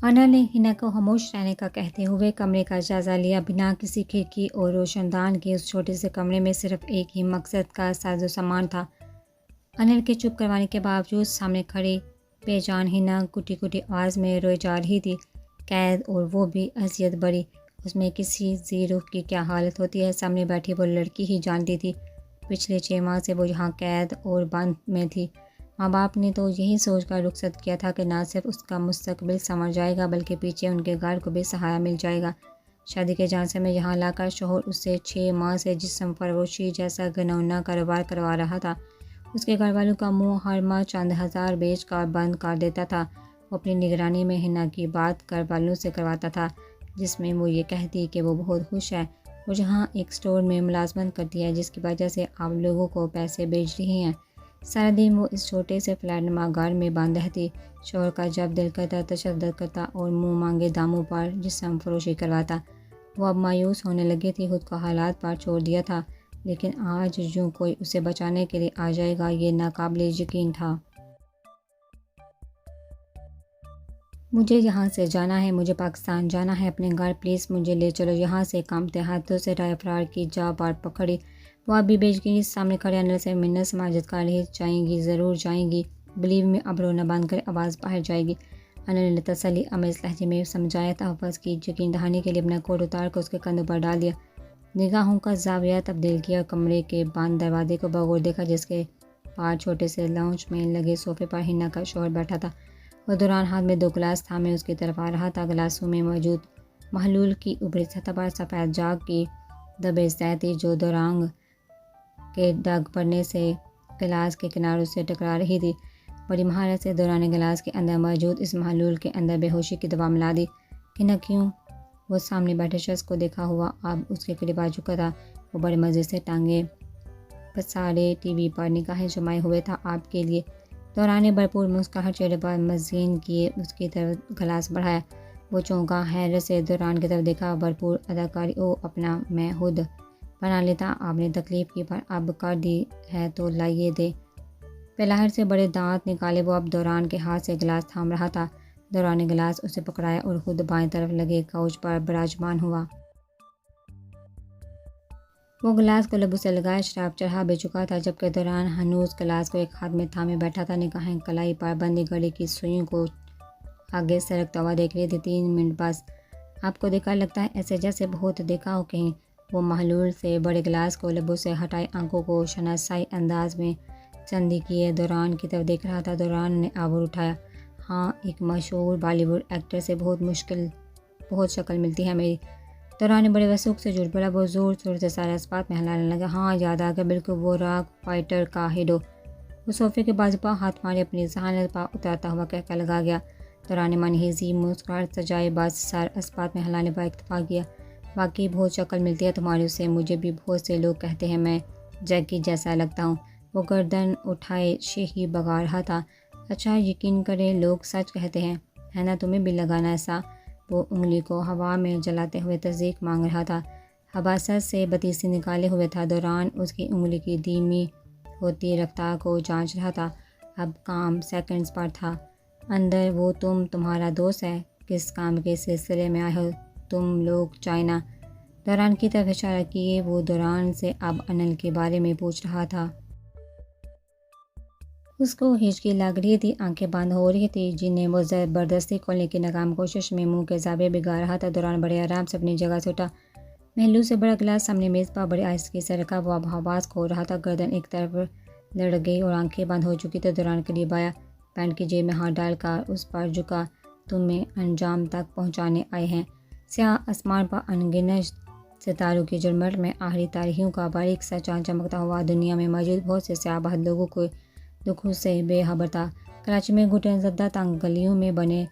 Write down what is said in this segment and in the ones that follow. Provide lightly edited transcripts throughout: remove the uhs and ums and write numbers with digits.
آنا نے ہنا کو خاموش رہنے کا کہتے ہوئے کمرے کا جائزہ لیا۔ بنا کسی کھڑکی اور روشن دان کے اس چھوٹے سے کمرے میں صرف ایک ہی مقصد کا ساز و سامان تھا۔ انل کے چپ کروانے کے باوجود سامنے کھڑی بے جان ہنا کٹی کٹی آواز میں روئے جا رہی تھی۔ قید اور وہ بھی اذیت بڑی، اس میں کسی ذی روح کی کیا حالت ہوتی ہے، سامنے بیٹھی وہ لڑکی ہی جانتی تھی۔ پچھلے 6 ماہ سے وہ یہاں قید اور بند میں تھی۔ ماں باپ نے تو یہی سوچ کر رخصت کیا تھا کہ نہ صرف اس کا مستقبل سنور جائے گا بلکہ پیچھے ان کے گھر کو بھی سہارا مل جائے گا۔ شادی کے جھانسے میں یہاں لا کر شوہر اس سے 6 ماہ سے جسم فروشی جیسا گھناؤنا کاروبار کروا رہا تھا۔ اس کے گھر والوں کا منہ ہر ماہ چند ہزار بیچ کر بند کر دیتا تھا۔ وہ اپنی نگرانی میں ہنا کی بات گھر والوں سے کرواتا تھا، جس میں وہ یہ کہتی کہ وہ بہت خوش ہے اور یہاں ایک اسٹور میں ملازمت کرتی ہے جس کی وجہ سے آپ لوگوں کو پیسے بھیج رہی ہیں۔ سارا دن وہ اس چھوٹے سے فلیٹ نما گھر میں بند رہتی، شوہر کا جب دل کرتا تشدد کرتا اور منہ مانگے داموں پر جسم فروشی کرواتا۔ وہ اب مایوس ہونے لگی تھی، خود کو حالات پر چھوڑ دیا تھا، لیکن آج یوں کوئی اسے بچانے کے لیے آ جائے گا یہ ناقابل یقین تھا۔ مجھے یہاں سے جانا ہے، مجھے پاکستان جانا ہے، اپنے گھر پلیز مجھے لے چلو یہاں سے۔ کانپتے ہاتھوں سے رائے فرار کی جا بار پکڑی۔ وہ اب بھی بیچ گئی، سامنے کھڑے انل سے منت سماجت کر رہی۔ جائیں گی، ضرور جائیں گی، بلیو میں اب رونا بند کر آواز باہر جائے گی۔ انل نے تسلی آمیز لہجے میں سمجھایا، تحفظ کی یقین دہانی کے لیے اپنا کوٹ اتار کر اس کے کندھوں پر ڈال دیا، نگاہوں کا زاویہ تبدیل کیا اور کمرے کے بند دروازے کو بغور دیکھا جس کے پار چھوٹے سے لاؤنج میں لگے صوفے پر ہنا کا شوہر بیٹھا تھا۔ وہ دوران ہاتھ میں 2 گلاس تھامے اس کی طرف آ رہا تھا۔ گلاسوں میں موجود محلول کی اوپری سطح پر سفید جاگ کی دبے زید تھی جو دورانگ کے ڈگ پڑنے سے گلاس کے کناروں سے ٹکرا رہی تھی۔ بڑی مہارت سے دوران نے گلاس کے اندر موجود اس محلول کے اندر بے ہوشی کی دوا ملا دی۔ ہنا کیوں؟ وہ سامنے بیٹھے شخص کو دیکھا ہوا اب اس کے قریب آ چکا تھا۔ وہ بڑے مزے سے ٹانگیں پسارے ٹی وی پر نگاہیں جمائے ہوئے تھا۔ آپ کے لیے؟ دوران نے بھرپور مسکراہٹ چہرے پر مزین کیے اس کی طرف گلاس بڑھایا۔ وہ چونکا، حیرت سے دوران کی طرف دیکھا۔ بھرپور اداکاری، او اپنا میں خود بنا لیتا، آپ نے تکلیف کی پر اب کر دی ہے تو لائیے دے۔ پہلاہر سے بڑے دانت نکالے وہ اب دوران کے ہاتھ سے گلاس تھام رہا تھا۔ دوران نے گلاس اسے پکڑایا اور خود بائیں طرف لگے کوچ پر براجمان ہوا۔ وہ گلاس کو لبوں سے لگائے شراب چڑھا بھی چکا تھا جبکہ دوران ہنوز گلاس کو ایک ہاتھ میں تھامے بیٹھا تھا۔ نگاہیں کلائی پر بندھی گھڑی کی سوئیوں کو آگے سرکتا ہوا دیکھ رہی تھی۔ 3 منٹ بس؟ آپ کو دیکھا لگتا ہے ایسے جیسے بہت دیکھا ہو کہیں۔ وہ محلول سے بڑے گلاس کو لبوں سے ہٹائے، آنکھوں کو شناسائی انداز میں چندی کیے دوران کی طرف دیکھ رہا تھا۔ دوران نے آبرو اٹھایا، ہاں ایک مشہور بالی ووڈ ایکٹر سے بہت شکل ملتی ہے میری۔ دوران نے بڑے وثوق سے جھوٹ بولا۔ وہ زور زور سے سارے اسباق میں ہلانے لگا، ہاں یاد آ گیا، بالکل وہ راک فائٹر کا ہیرو۔ وہ صوفے کے بازو پر ہاتھ مارے اپنی ذہانت پر اترتا ہوا کہہ لگا گیا۔ دوران نے منحیزی مسکراہٹ سجائے بس سر اسباق میں ہلانے پر اکتفا کیا، واقعی بہت شکل ملتی ہے تمہاری اس سے، مجھے بھی بہت سے لوگ کہتے ہیں میں جیکی جیسا لگتا ہوں۔ وہ گردن اٹھائے شہی بگا رہا تھا، اچھا یقین کریں لوگ سچ کہتے ہیں، ہے نا، تمہیں بھی لگانا ایسا؟ وہ انگلی کو ہوا میں جلاتے ہوئے تصدیق مانگ رہا تھا، حباست سے بتیسی نکالے ہوئے تھا۔ دوران اس کی انگلی کی دھیمی ہوتی رفتار کو جانچ رہا تھا، اب کام سیکنڈز پر تھا۔ اندر وہ تمہارا دوست ہے، کس کام کے سلسلے میں آئے ہو تم لوگ چائنا؟ دوران کی طرف اشارہ کیے۔ وہ دوران سے اب انل کے بارے میں پوچھ رہا تھا۔ اس کو ہچکی لگ رہی تھی، آنکھیں بند ہو رہی تھی جنہیں وہ زبردستی کھولنے کی ناکام کوشش میں منہ کے زاویے بگاڑ رہا تھا۔ دوران بڑے آرام سے اپنی جگہ سے اٹھا، محلول سے بڑا گلاس سامنے میز پر بڑی آہستگی سے رکھا۔ وہ اب حواس کھو رہا تھا، گردن ایک طرف لڑ گئی اور آنکھیں بند ہو چکی تھی۔ دوران قریب آیا، پینٹ کی جیب میں ہاتھ ڈال کر اس پر جھکا، تمہیں انجام تک پہنچانے آئے ہیں۔ سیاہ آسمان پر انگنت ستاروں کی جھلمٹ میں آخری تاریکیوں کا باریک سا چاند چمکتا ہوا دنیا میں موجود بہت سے سیاہ بخت لوگوں کے دکھوں سے بے خبر تھا۔ کراچی میں گھٹن زدہ تنگ گلیوں میں بنے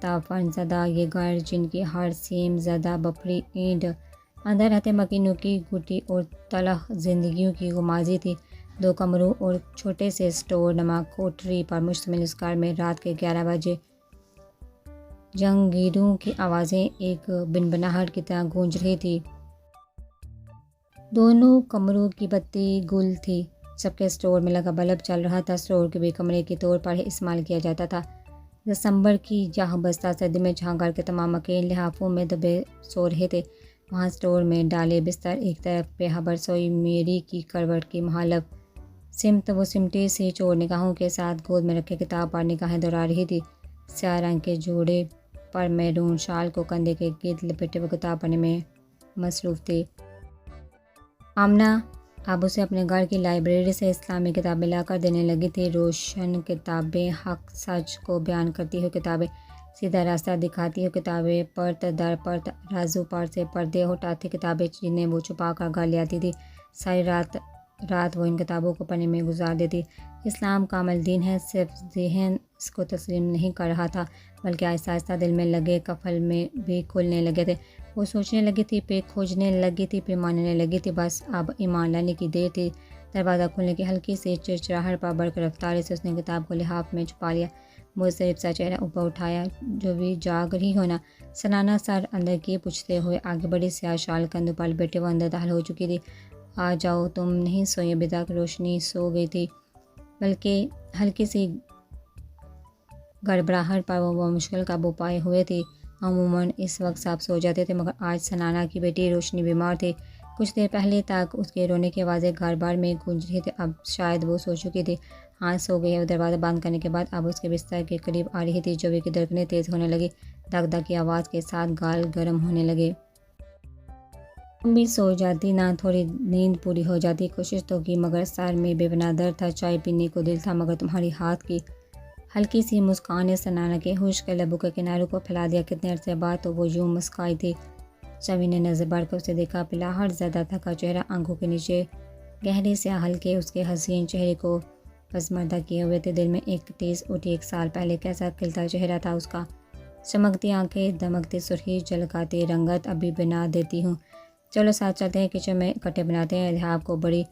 تعفن زدہ یہ گھر، جن کی ہر سیم زدہ بپھری اینٹ اندر رہتے مکینوں کی گھٹی اور تلخ زندگیوں کی غمازی تھی۔ 2 کمروں اور چھوٹے سے اسٹور نما کوٹری پر مشتمل اس گھر میں رات کے 11 بجے جنگیروں کی آوازیں ایک بنبناہٹ کی طرح گونج رہی تھی۔ دونوں کمروں کی بتی گل تھی جبکہ اسٹور میں لگا بلب جل رہا تھا۔ اسٹور کو بھی کمرے کے طور پر ہی استعمال کیا جاتا تھا۔ دسمبر کی جاہ بستہ سردی میں جہاں گھر کے تمام مکین لحافوں میں دبے سو رہے تھے، وہاں اسٹور میں ڈالے بستر ایک طرف بے خبر سوئی میری کی کروٹ کی مخالف سمت وہ سمٹی سی چور نگاہوں کے ساتھ گود میں رکھے کتاب پر نگاہیں دوڑا رہی تھی۔ سیاہ رنگ کے جوڑے پر میرون شال کو کندھے کے گرد لپیٹے وہ کتاب پڑھنے میں مصروف تھی۔ آمنہ اب اسے اپنے گھر کی لائبریری سے اسلامی کتابیں لا کر دینے لگی تھی، روشن کتابیں، حق سچ کو بیان کرتی ہوئی کتابیں، سیدھا راستہ دکھاتی ہوئی کتابیں، پرت در پرت رازو پر سے پردے ہٹاتی کتابیں جنہیں وہ چھپا کر گھر لے آتی تھی۔ ساری رات وہ ان کتابوں کو پڑھنے میں گزار دیتی۔ اسلام کامل دین ہے، صرف ذہن اس کو تسلیم نہیں کر رہا تھا، بلکہ آہستہ آہستہ دل میں لگے قفل میں بھی کھلنے لگے تھے۔ وہ سوچنے لگی تھی، پھر کھوجنے لگی تھی، پھر ماننے لگی تھی، بس اب ایمان لانے کی دیر تھی۔ دروازہ کھلنے کی ہلکی سی چرچراہٹ پر بڑھ کر رفتاری سے اس نے کتاب کو لحاف میں چھپا لیا، مضطرب سا چہرہ اوپر اٹھایا۔ جو بھی جاگ رہی ہو نا؟ سنانا سر اندر کیے پوچھتے ہوئے آگے بڑھی، سیاہ شال کندھوں پر لپیٹے وہ اندر داخل ہو چکی تھی۔ آ جاؤ، تم نہیں سوئی؟ ابھی تک روشنی سو گئی تھی، بلکہ ہلکی سی گڑبڑاہٹ پر وہ مشکل قابو پائے ہوئے تھی۔ عموماً اس وقت سب سو جاتے تھے، مگر آج سنانا کی بیٹی روشنی بیمار تھی۔ کچھ دیر پہلے تک اس کے رونے کی آوازیں گھر بھر میں گونج رہی تھی، اب شاید وہ سو چکی تھی۔ ہاں سو گئی ہے۔ وہ دروازہ بند کرنے کے بعد اب اس کے بستر کے قریب آ رہی تھی۔ جوبی کی دھڑکنیں تیز ہونے لگی، دھک دھک کی آواز کے ساتھ گال گرم ہونے لگے۔ تم بھی سو جاتی نا، تھوڑی نیند پوری ہو جاتی۔ کوشش تو کی، مگر سر میں بے پناہ درد تھا، چائے پینے کو دل تھا، مگر تمہاری ہاتھ کی ہلکی سی مسکان نے سنانا کے خشک لبوں کے کناروں کو پھیلا دیا۔ کتنے عرصے بعد تو وہ یوں مسکرائی تھی۔ چوی نے نظر بڑھ کر اسے دیکھا، پلاہٹ زدہ تھکا چہرہ، آنکھوں کے نیچے گہرے سیاہ حلقے اس کے حسین چہرے کو پسماندہ کیے ہوئے تھے۔ دل میں ایک تیز اٹھی، 1 سال پہلے کیسا کھلتا چہرہ تھا اس کا، چمکتی آنکھیں، دمکتی سرخی، جھلکاتی رنگت۔ ابھی بنا دیتی ہوں، چلو ساتھ چلتے ہیں، کچن میں اکٹھے بناتے ہیں۔ لحاف کو بڑی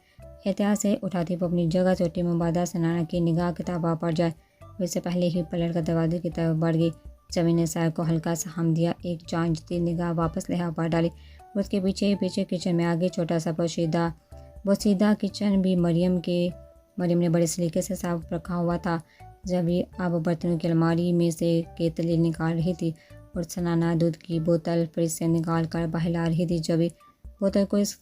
احتیاط سے اٹھاتی وہ اپنی جگہ سے اٹھی، مبادہ سنانا کی نگاہ کتاباں پڑ جائے، وہ اس سے پہلے ہی پلٹ کر دروازے کی طرف بڑھ گئی۔ چوی نے سر کو ہلکا سا ہم دیا، ایک جانچتی نگاہ واپس لحاف پر ڈالی، اس کے پیچھے پیچھے کچن میں آگے چھوٹا سا بوسیدہ کچن بھی مریم نے بڑے سلیقے سے صاف رکھا ہوا تھا۔ چوی اب برتنوں کی الماری میں سے کیتلی نکال رہی تھی اور سنانا دودھ کی بوتل فریج سے نکال کر باہر لا رہی تھی۔ چوی بوتل کو اس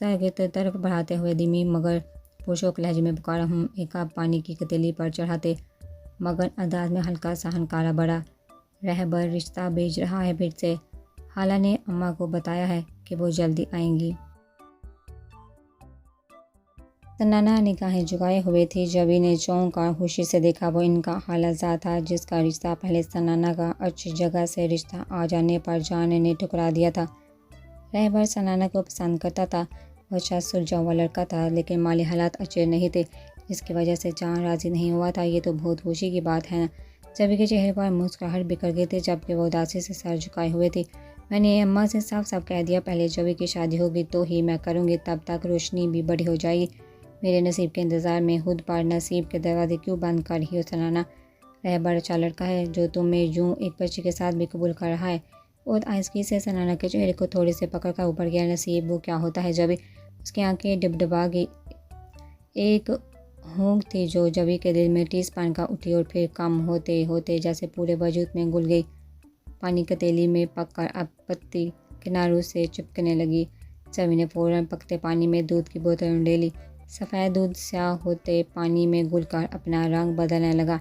طرف بڑھاتے ہوئے دھیمی مگر پرشوق لہجے میں پکارا، ہوں۔ ایک کپ پانی کی کیتلی پر چڑھاتے مگر انداز میں ہلکا سا ہنکارا بڑا رہبر رشتہ بھیج رہا ہے پھر سے، خالہ نے اماں کو بتایا ہے کہ وہ جلدی آئیں گی۔ سنانا نگاہیں جھکائے ہوئے تھی۔ چوی نے چونک کر خوشی سے دیکھا، وہ ان کا خالہ زاد تھا جس کا رشتہ پہلے سنانا کا اچھی جگہ سے رشتہ آ جانے پر جان نے ٹھکرا دیا تھا۔ رہبر سنانا کو پسند کرتا تھا، وہ اچھا سلجھا ہوا لڑکا تھا، لیکن مالی حالات اچھے نہیں تھے جس کی وجہ سے جان راضی نہیں ہوا تھا۔ یہ تو بہت خوشی کی بات ہے نا؟ چوی کے چہرے پر مسکراہٹ بکھر گئی تھی، جبکہ وہ اداسی سے سر جھکائے ہوئے تھی۔ میں نے اماں سے صاف صاف کہہ دیا، پہلے چوی کی شادی ہوگی تو ہی میں کروں گی، تب تک روشنی بھی بڑی ہو جائے گی۔ میرے نصیب کے انتظار میں خود پر نصیب کے دروازے کیوں بند کر رہی ہو سنانا؟ رہبر اچھا لڑکا ہے جو تمہیں یوں ایک بچی کے ساتھ بھی قبول کر رہا ہے۔ اور آہستگی سے سنانا کے چہرے کو تھوڑے سے پکڑ کر اوپر گیا۔ نصیب وہ کیا ہوتا ہے چوی؟ اس کی آنکھیں ڈبڈبا گئی، ایک ہونک تھی جو چوی کے دل میں ٹیس پن کا اٹھی اور پھر کم ہوتے ہوتے جیسے پورے وجود میں گھل گئی۔ پانی کتیلی میں پک کر اب پتلی کناروں سے چپکنے لگی۔ چوی نے فوراً پکتے پانی میں دودھ کی بوتل انڈیلی، سفید دودھ سیاہ ہوتے پانی میں گھل کر اپنا رنگ بدلنے لگا۔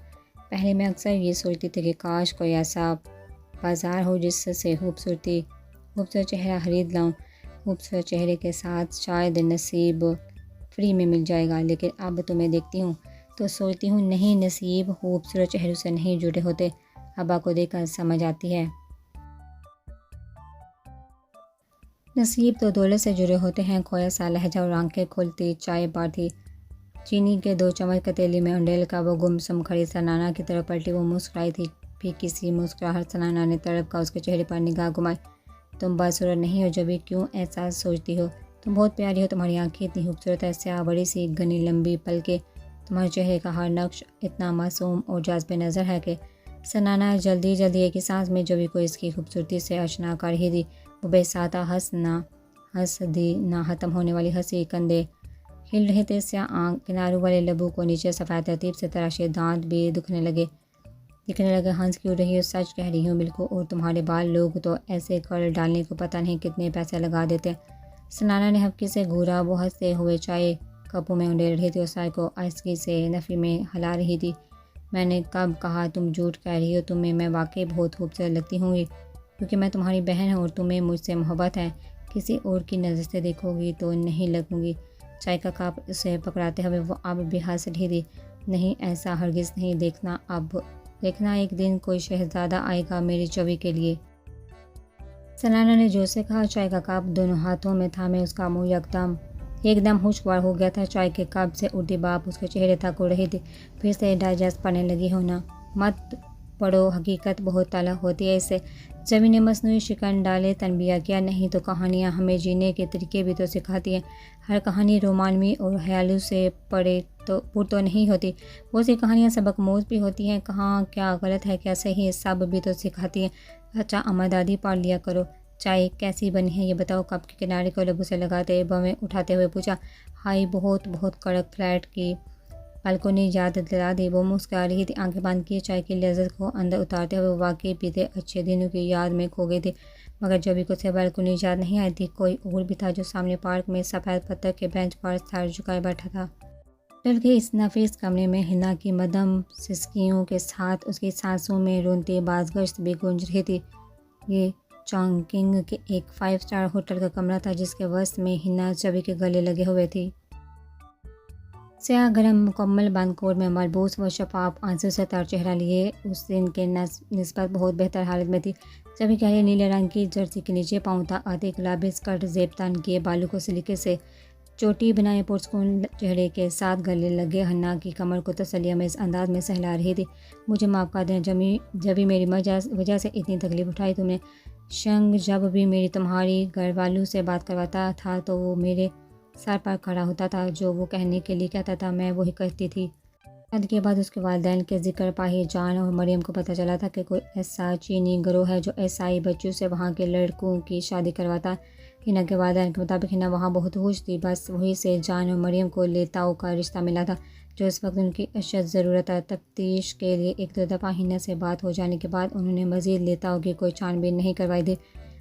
پہلے میں اکثر یہ سوچتی تھی کہ کاش کوئی ایسا بازار ہو جس سے خوبصورت چہرہ خرید لاؤں، خوبصورت چہرے کے ساتھ شاید نصیب فری میں مل جائے گا، لیکن اب تمہیں دیکھتی ہوں تو سوچتی ہوں نہیں، نصیب خوبصورت چہروں سے نہیں جڑے ہوتے، ابا کو دیکھ کر سمجھ آتی ہے۔ نصیب تو دولت سے جڑے ہوتے ہیں۔ کھویا سا لہجہ اور آنکھیں کھلتی چائے پر تھی، چینی کے 2 چمچ کتیلی میں انڈیل کا وہ گمسم کھڑی سنانا کی طرف پلٹی، وہ مسکرائی تھی، پھیکی سی مسکراہٹ۔ سنانا نے تڑپ کر اس کے چہرے پر نگاہ گھمائی، تم بدصورت نہیں ہو چوی، کیوں ایسا سوچتی ہو؟ تم بہت پیاری ہو، تمہاری آنکھیں اتنی خوبصورت ہے، سیاہ بڑی سی گھنی لمبی پلکیں، تمہارے چہرے کا ہر نقش اتنا معصوم اور جاذب نظر ہے کہ سنانا جلدی ایک ہی سانس میں چوی کو اس کی خوبصورتی سے آشنا کر رہی تھی۔ وہ بے ساختہ ہنس دی، نہ ختم ہونے والی ہنسی، کندھے ہل رہے تھے، سیاہ کناروں والے لبوں کو نیچے سفید ترتیب سے تراشے دانت بھی دکھنے لگے۔ دکھنے لگا ہنس کیوں رہی ہو، سچ کہہ رہی ہوں بالکل، اور تمہارے بال لوگ تو ایسے کر ڈالنے کو پتہ نہیں کتنے پیسے لگا دیتے ہیں۔ سنانا نے ہفکی سے گھورا، وہ ہنستے ہوئے چائے کپوں میں انڈیل رہی تھی اور سائے کو آہستگی سے نفی میں ہلا رہی تھی۔ میں نے کب کہا تم جھوٹ کہہ رہی ہو، تمہیں میں واقعی بہت خوبصورت لگتی ہوں گی، کیونکہ میں تمہاری بہن ہوں اور تمہیں مجھ سے محبت ہے۔ کسی اور کی نظر سے دیکھو گی تو نہیں لگوں گی۔ چائے کا کپ اسے پکڑاتے ہوئے وہ اب بھی ہنس رہی تھی۔ نہیں، ایسا ہرگز نہیں، دیکھنا ایک دن کوئی شہزادہ آئے گا میری چوی کے لیے۔ سنانا نے جو سے کہا، چائے کا کپ دونوں ہاتھوں میں تھامے اس کا منہ ایک دم خوشگوار ہو گیا تھا۔ چائے کے کپ سے اڑتی بھاپ اس کے چہرے تک اڑ رہی تھی۔ پھر سے ڈائجسٹ پڑھنے لگی ہونا۔ مت پڑھو، حقیقت بہت تلخ ہوتی ہے، اس سے چوی نے مصنوعی شکن ڈالے تنبیہ کیا۔ نہیں تو کہانیاں ہمیں جینے کے طریقے بھی تو سکھاتی ہیں۔ ہر کہانی رومانوی اور خیالوں سے پر تو نہیں ہوتی، بہت سی کہانیاں سبق موز بھی ہوتی ہیں۔ کہاں کیا غلط ہے کیا صحیح ہے، سب بھی تو سکھاتی ہیں۔ اچھا اما دادی پڑھ لیا کرو۔ چائے کیسی بنی ہے یہ بتاؤ، کپ کے کنارے کو لبوں سے لگاتے بویں اٹھاتے ہوئے پوچھا۔ ہائی، بہت بہت کڑک، فلیٹ کی بالکونی یاد دلا دی۔ وہ مسکرا رہی تھی، آنکھیں بند کیے چائے کی لذت کو اندر اتارتے ہوئے۔ واقعی بیتے اچھے دنوں کی یاد میں کھو گئی تھی، مگر جبھی کو سے بالکونی یاد نہیں آئی تھی، کوئی اور بھی تھا جو سامنے پارک میں سفید پتھر کے بینچ پر سر جھکائے بیٹھا تھا۔ ہوٹل کے اس نفیس کمرے میں حنا کی مدھم سسکیوں کے ساتھ اس کی سانسوں میں رونتی بازگشت بھی گونج رہی تھی۔ یہ چانگکنگ کے ایک 5 اسٹار ہوٹل کا کمرہ تھا جس کے وسط میں حنا چوی کے گلے لگے ہوئے تھی۔ سیاہ گرم مکمل بند کوٹ میں ملبوس وہ شفاف آنسوں سے تر چہرہ لیے اس دن کے نسبت بہت بہتر حالت میں تھی۔ چوی گہرے نیلے رنگ کی جرسی کے نیچے پاؤں تک آتے گلابی اسکرٹ زیب تن کیے بالوں کو سلیقے سے چوٹی بنائے پرسکون چہرے کے ساتھ گلے لگے حنا کی کمر کو تسلی آمیز انداز میں سہلا رہی تھی۔ مجھے معاف کر دیں جبھی میری وجہ سے اتنی تکلیف اٹھائی تم نے۔ شنگ جب بھی میری تمہاری گھر والوں سے بات کرواتا تھا تو وہ میرے سر پر کھڑا ہوتا تھا، جو وہ کہنے کے لیے کہتا تھا میں وہی کرتی تھی۔ شادی کے بعد اس کے والدین کے ذکر پاہی جان اور مریم کو پتہ چلا تھا کہ کوئی ایسا چینی گروہ ہے جو عیسائی بچوں سے وہاں کے لڑکوں کی شادی کرواتا ہے۔ حنا کے والدین کے مطابق حنا وہاں بہت خوش تھی، بس وہیں سے جان اور مریم کو لیتاؤ کا رشتہ ملا تھا جو اس وقت ان کی اشد ضرورت ہے۔ تفتیش کے لیے ایک دو دفعہ حنا سے بات ہو جانے کے بعد انہوں نے مزید لیتاؤ کی کوئی چھان بین نہیں کروائی تھی۔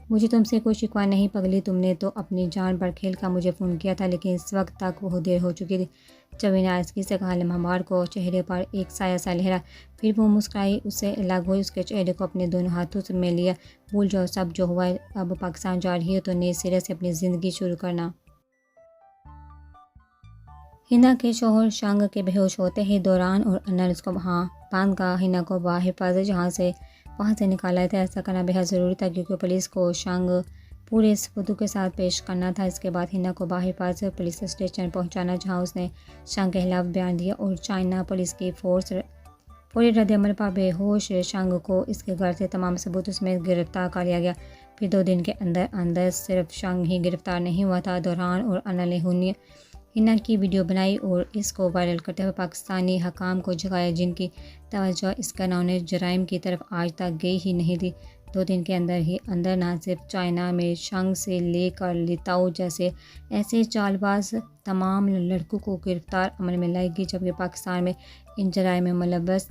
مجھے تم سے کوئی شکوہ نہیں پگلی، تم نے تو اپنی جان پر کھیل کر مجھے فون کیا تھا، لیکن اس وقت تک بہت دیر ہو چکی تھی۔ چوی نے آہستگی سے کہا۔ لمحہ بھر کو چہرے پر ایک سایہ سا لہرا، پھر وہ مسکرائی، اس سے الگ ہوئی، اس کے چہرے کو اپنے دونوں ہاتھوں میں لیا۔ بھول جاؤ سب جو ہوا ہے، اب پاکستان جا رہی ہو تو نئے سرے سے اپنی زندگی شروع کرنا۔ حنا کے شوہر شنگ کے بے ہوش ہوتے ہی دوران اور انل اس کو وہاں باندھ کر حنا کو بحفاظت وہاں سے نکال لائے تھے۔ ایسا کرنا بہت ضروری تھا کیونکہ پولیس کو شنگ پورے ثبوتوں کے ساتھ پیش کرنا تھا۔ اس کے بعد حنا کو بحفاظت پولیس اسٹیشن پہنچانا جہاں اس نے شنگ کے خلاف بیان دیا اور چائنا پولیس کی فوری رد عمل پر بے ہوش شنگ کو اس کے گھر سے تمام ثبوتوں سمیت گرفتار کر لیا گیا۔ پھر 2 دن کے اندر صرف شنگ ہی گرفتار نہیں ہوا تھا، دوران اور انل نے حنا کی ویڈیو بنائی اور اس کو وائرل کرتے ہوئے پاکستانی حکام کو جگایا جن کی توجہ اس گھناؤنے جرائم کی طرف آج تک گئی ہی نہیں تھی۔ 2 دن کے اندر نہ صرف چائنا میں شنگ سے لے کر لیتاؤ جیسے ایسے چال باز تمام لڑکوں کو گرفتار عمل میں لائے گی، جبکہ پاکستان میں ان جرائم میں ملوث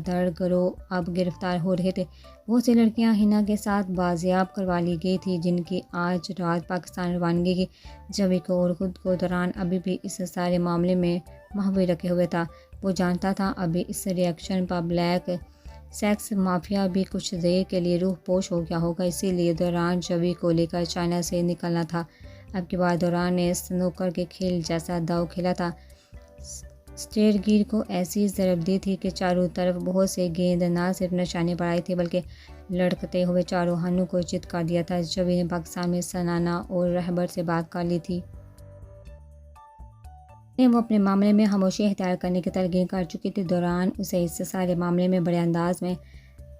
دھڑ گروہ اب گرفتار ہو رہے تھے۔ بہت سی لڑکیاں حنا کے ساتھ بازیاب کروا لی گئی تھی جن کی آج رات پاکستان روانگی کی۔ چوی کو اور خود کو دوران ابھی بھی اس سارے معاملے میں محوی رکھے ہوئے تھا۔ وہ جانتا تھا ابھی اس ریئیکشن پر بلیک سیکس مافیا بھی کچھ دیر کے لیے روح پوش ہو گیا ہوگا، اسی لیے دوران چوی کو لے کر چائنا سے نکلنا تھا۔ اب کی بار دوران نے سنوکر کے کھیل جیسا داؤ کھیلا تھا۔ اسٹیئر گیر کو ایسی ضرب دی تھی کہ چاروں طرف بہت سے گیند نہ صرف نشانے پر آئی تھی بلکہ لڑکتے ہوئے چاروں ہنوں کو چت کر دیا تھا۔ چوی نے پاکستان میں سنانا اور رہبر سے بات کر لی تھی۔ وہ اپنے معاملے میں خاموشی اختیار کرنے کی تلقین کر چکی تھی۔ دوران اسے اس سارے معاملے میں بڑے انداز میں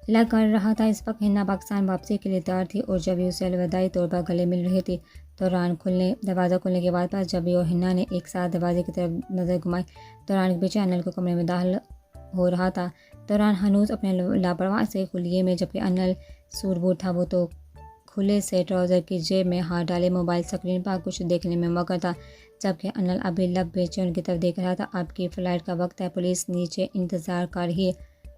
الگ کر رہا تھا۔ اس وقت حنا پاکستان واپسی کے لیے تیار تھی اور جبھی اسے الوداعی طور پر گلے مل رہی تھی۔ دروازہ کھلنے کے بعد بس جبھی اور حنا نے ایک ساتھ دروازے کی طرف نظر گھمائی۔ دوران کے پیچھے انل کو کمرے میں داخل ہو رہا تھا۔ دوران ہنوز اپنے لاپرواہ سے خلیے میں، جبکہ انل سور بور تھا۔ وہ تو کھلے سے ٹراؤزر کی جیب میں ہاتھ ڈالے موبائل اسکرین پر کچھ دیکھنے میں مگن تھا، جبکہ انل ابھی لب بے چین کی طرف دیکھ رہا تھا۔ اب کی فلائٹ کا وقت ہے، پولیس نیچے انتظار کر رہی ہے۔